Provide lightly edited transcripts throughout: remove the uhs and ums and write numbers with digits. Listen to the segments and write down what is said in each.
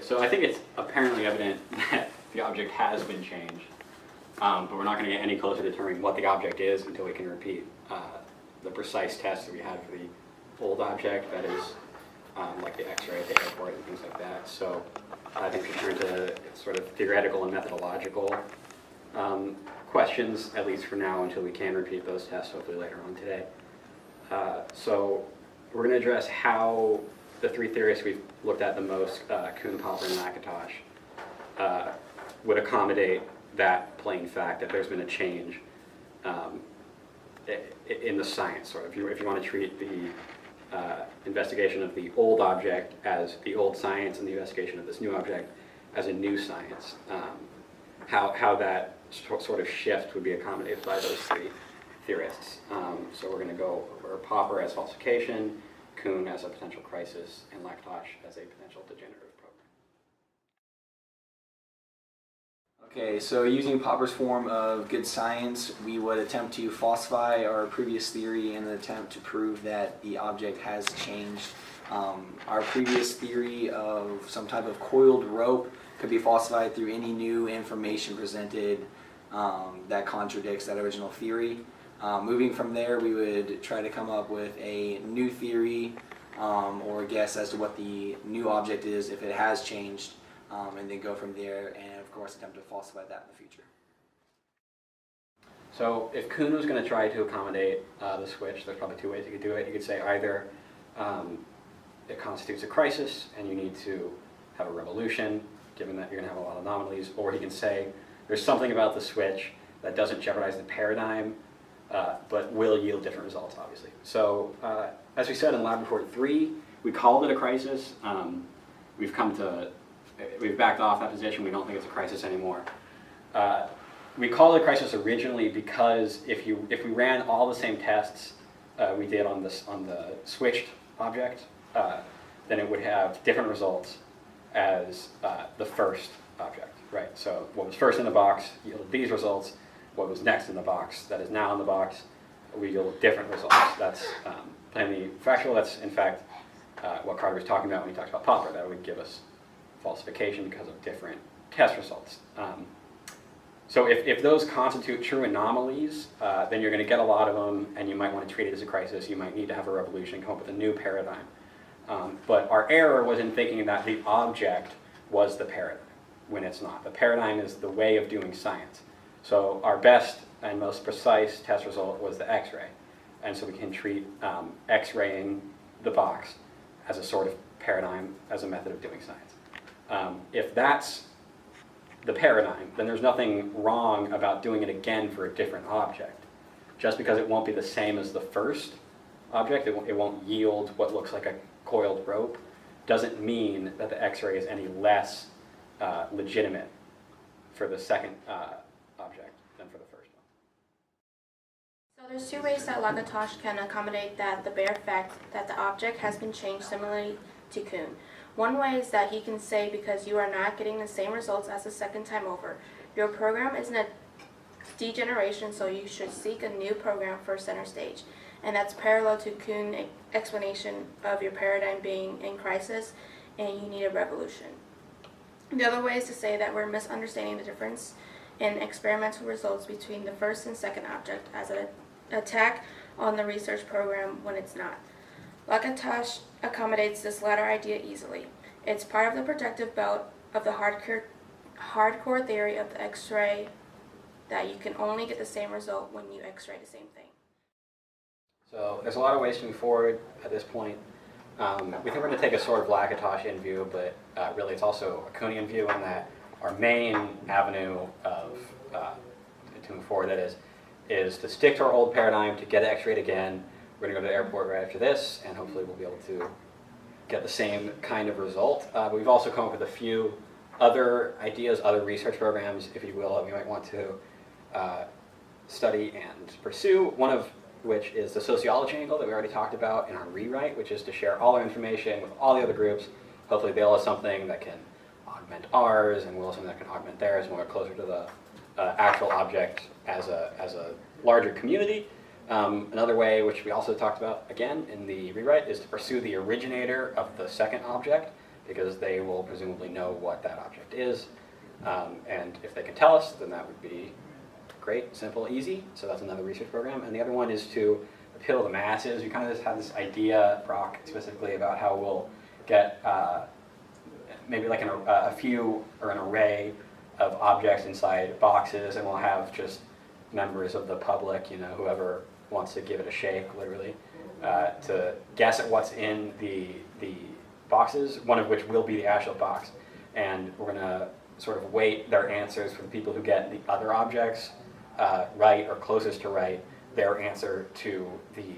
So I think it's apparently evident that the object has been changed, but we're not going to get any closer to determining what the object is until we can repeat the precise tests that we had for the old object, that is like the X-ray at the airport and things like that. So I think we turn to sort of theoretical and methodological questions, at least for now, until we can repeat those tests, hopefully later on today. So we're going to address how the three theorists we've looked at the most, Kuhn, Popper, and McIntosh, would accommodate that plain fact that there's been a change in the science. Sort of, if you want to treat the investigation of the old object as the old science and the investigation of this new object as a new science, how that sort of shift would be accommodated by those three theorists. So we're going to go over Popper as falsification, Kuhn as a potential crisis, and McIntosh as a potential degenerative program. Okay, so using Popper's form of good science, we would attempt to falsify our previous theory in an attempt to prove that the object has changed. Our previous theory of some type of coiled rope could be falsified through any new information presented that contradicts that original theory. Moving from there, we would try to come up with a new theory or guess as to what the new object is if it has changed, and then go from there and, of course, attempt to falsify that in the future. So if Kuhn was going to try to accommodate the switch, there's probably two ways you could do it. You could say either it constitutes a crisis and you need to have a revolution, given that you're going to have a lot of anomalies, or he can say there's something about the switch that doesn't jeopardize the paradigm, but will yield different results, obviously. So as we said in Lab Report 3, we called it a crisis. We've backed off that position. We don't think it's a crisis anymore. We called it a crisis originally because if we ran all the same tests we did on the switched object, then it would have different results as the first object, right? So what was first in the box yielded these results. What was next in the box that is now in the box, we yield different results. That's plainly factual. That's, in fact, what Carter was talking about when he talks about Popper, that would give us falsification because of different test results. So if those constitute true anomalies, then you're going to get a lot of them, and you might want to treat it as a crisis. You might need to have a revolution, come up with a new paradigm. But our error was in thinking that the object was the paradigm, when it's not. The paradigm is the way of doing science. So our best and most precise test result was the X-ray. And so we can treat X-raying the box as a sort of paradigm, as a method of doing science. If that's the paradigm, then there's nothing wrong about doing it again for a different object. Just because it won't be the same as the first object, it won't yield what looks like a coiled rope, doesn't mean that the X-ray is any less legitimate for the second object than for the first one. So there's two ways that McIntosh can accommodate the bare fact that the object has been changed similarly to Kuhn. One way is that he can say, because you are not getting the same results as the second time over, your program is in a degeneration, so you should seek a new program for center stage. And that's parallel to Kuhn's explanation of your paradigm being in crisis and you need a revolution. The other way is to say that we're misunderstanding the difference in experimental results between the first and second object as an attack on the research program when it's not. McIntosh accommodates this latter idea easily. It's part of the protective belt of the hardcore theory of the X-ray that you can only get the same result when you X-ray the same thing. So there's a lot of ways to move forward at this point. We think we're going to take a sort of Lakatoshian view, but really it's also a Kuhnian view in that our main avenue of to move forward, that is to stick to our old paradigm, to get X-rayed again. We're going to go to the airport right after this, and hopefully we'll be able to get the same kind of result. But we've also come up with a few other ideas, other research programs, if you will, that we might want to study and pursue, one of which is the sociology angle that we already talked about in our rewrite, which is to share all our information with all the other groups. Hopefully they'll have something that can augment ours, and we'll have something that can augment theirs, and we're closer to the actual object as a larger community. Another way, which we also talked about again in the rewrite, is to pursue the originator of the second object, because they will presumably know what that object is. And if they can tell us, then that would be great, simple, easy. So that's another research program. And the other one is to appeal to the masses. We kind of just have this idea, Brock, specifically about how we'll get maybe like a few or an array of objects inside boxes, and we'll have just members of the public, you know, whoever wants to give it a shake, literally, to guess at what's in the boxes, one of which will be the actual box. And we're going to sort of weight their answers for the people who get the other objects right or closest to right, their answer to the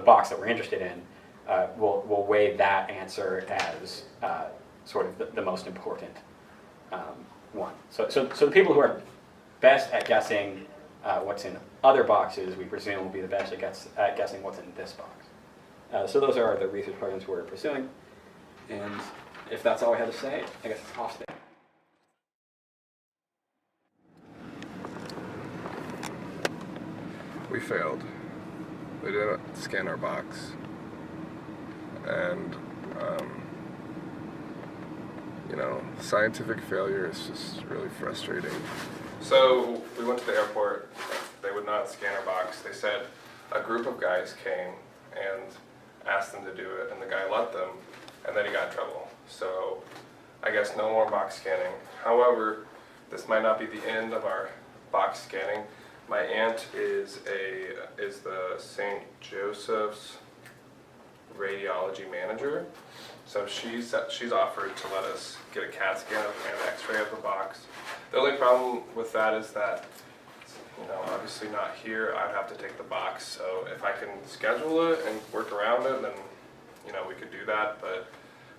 box that we're interested in. We'll weigh that answer as sort of the most important one. So the people who are best at guessing what's in other boxes, we presume, will be the best at guessing what's in this box. So those are the research programs we're pursuing. And if that's all we have to say, I guess it's off there. We failed. They didn't scan our box. And, you know, scientific failure is just really frustrating. So we went to the airport. They would not scan our box. They said a group of guys came and asked them to do it, and the guy let them, and then he got in trouble. So I guess no more box scanning. However, this might not be the end of our box scanning. My aunt is the St. Joseph's radiology manager. So she's offered to let us get a CAT scan and an X-ray of the box. The only problem with that is that, you know, obviously not here. I'd have to take the box. So if I can schedule it and work around it, then, you know, we could do that. But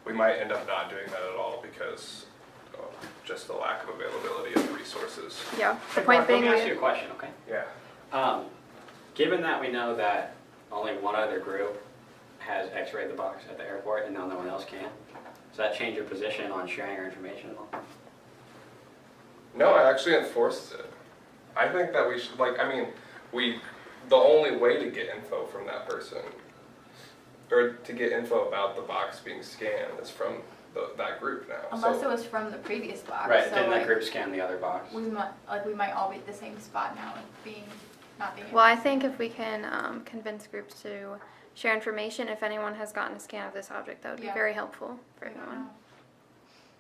we might end up not doing that at all because of just the lack of availability of resources. Yeah. The point being, let me ask you a question, okay? Yeah. Given that we know that only one other group has X-rayed the box at the airport and now no one else can, does that change your position on sharing our information at all? No, I actually enforced it. I think that we should, like, I mean, the only way to get info from that person, or to get info about the box being scanned, is from that group now. Unless So- it was from the previous box. Right, so didn't like, that group scan the other box? we might all be at the same spot now, not being. well, I think if we can convince groups to share information, if anyone has gotten a scan of this object, that would be Yeah. very helpful for everyone.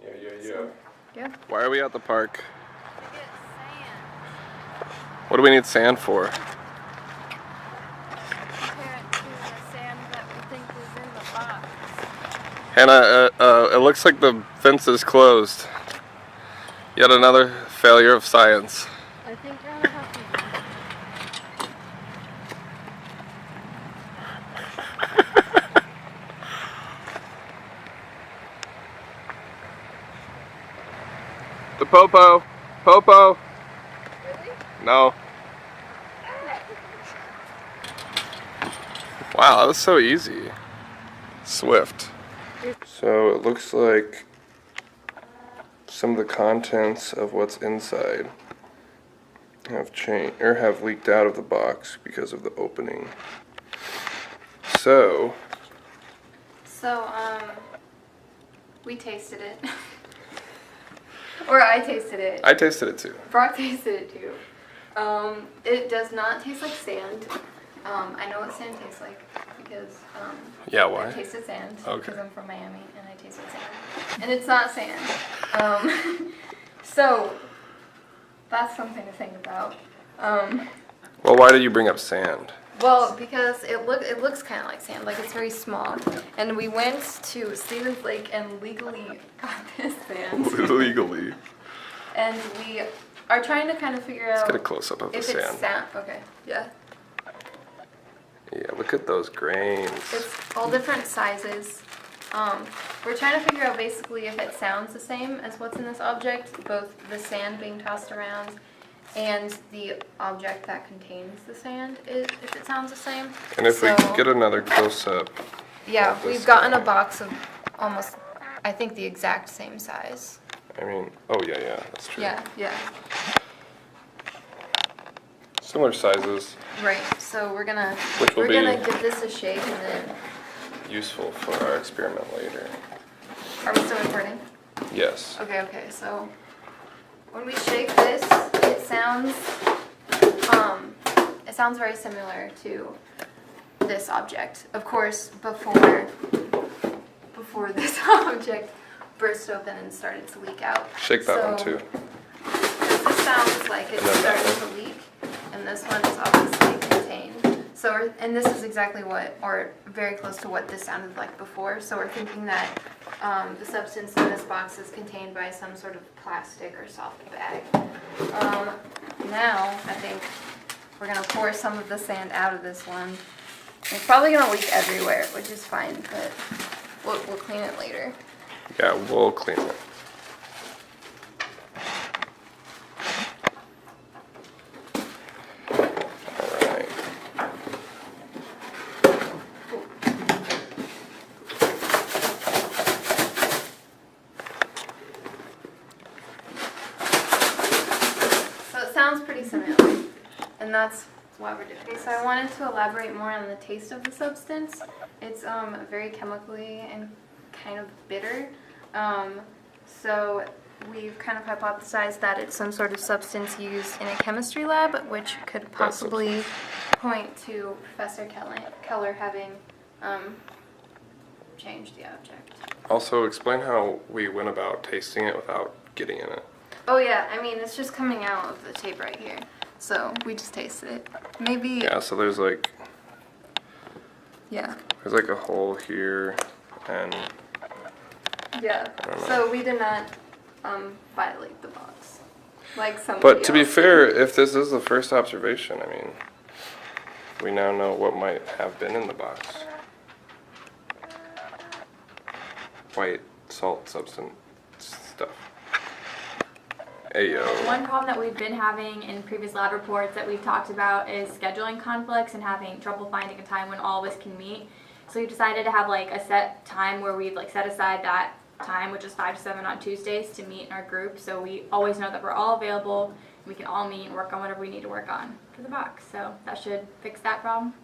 Yeah. Yeah. Why are we at the park? What do we need sand for? Hannah, it looks like the fence is closed. Yet another failure of science. I think you're gonna have to. The popo. Popo. Really? No. Wow, that was so easy. Swift. So it looks like some of the contents of what's inside have changed or have leaked out of the box because of the opening. So We tasted it. Or I tasted it. I tasted it too. Brock tasted it too. It does not taste like sand. I know what sand tastes like because Yeah, why? I tasted sand Okay. because I'm from Miami and I tasted sand. And it's not sand. So that's something to think about. Well, why did you bring up sand? Well, because it looks kind of like sand, like it's very small. And we went to Stevens Lake and legally got this sand. Legally. And we are trying to kind of figure out Let's get a close up of the if it's sand. sand. Okay, yeah. Yeah, look at those grains. It's all different sizes. We're trying to figure out basically if it sounds the same as what's in this object, both the sand being tossed around and the object that contains the sand, if it sounds the same. And if we So- could get another close up. Yeah, of this we've gotten a guy. box of almost, I think, the exact same size. I mean, oh yeah, that's true. Yeah. Similar sizes. Right, so we're gonna Which will give be- this a shake and then useful for our experiment later. Are we still recording? Yes. Okay, so when we shake this, it sounds very similar to this object. Of course, before this object burst open and started to leak out. Shake that one too. Because this sounds like it's And then that starting to leak, and this one is obviously contained. So, and this is exactly what, or very close to what this sounded like before. So we're thinking that the substance in this box is contained by some sort of plastic or soft bag. Now, I think we're gonna pour some of the sand out of this one. It's probably gonna leak everywhere, which is fine, but we'll clean it later. Yeah, we'll clean it. Alright. So it sounds pretty similar, and that's why we're doing this. So I wanted to elaborate more on the taste of the substance. It's very chemically and kind of bitter. So we've kind of hypothesized that it's some sort of substance used in a chemistry lab, which could possibly point to Professor Keller having changed the object. Also, explain how we went about tasting it without getting in it. Oh yeah, I mean, it's just coming out of the tape right here. So we just tasted it. Maybe, Yeah, so there's like yeah. a hole here, and Yeah, don't know. so we did not violate the box, like somebody but to be else fair, did. if this is the first observation, I mean, we now know what might have been in the box. White salt substance stuff. Ayo. One problem that we've been having in previous lab reports that we've talked about is scheduling conflicts and having trouble finding a time when all of us can meet. So we decided to have like a set time where we'd like set aside that time, which is 5 to 7 on Tuesdays, to meet in our group. So we always know that we're all available. We can all meet and work on whatever we need to work on for the box. So that should fix that problem.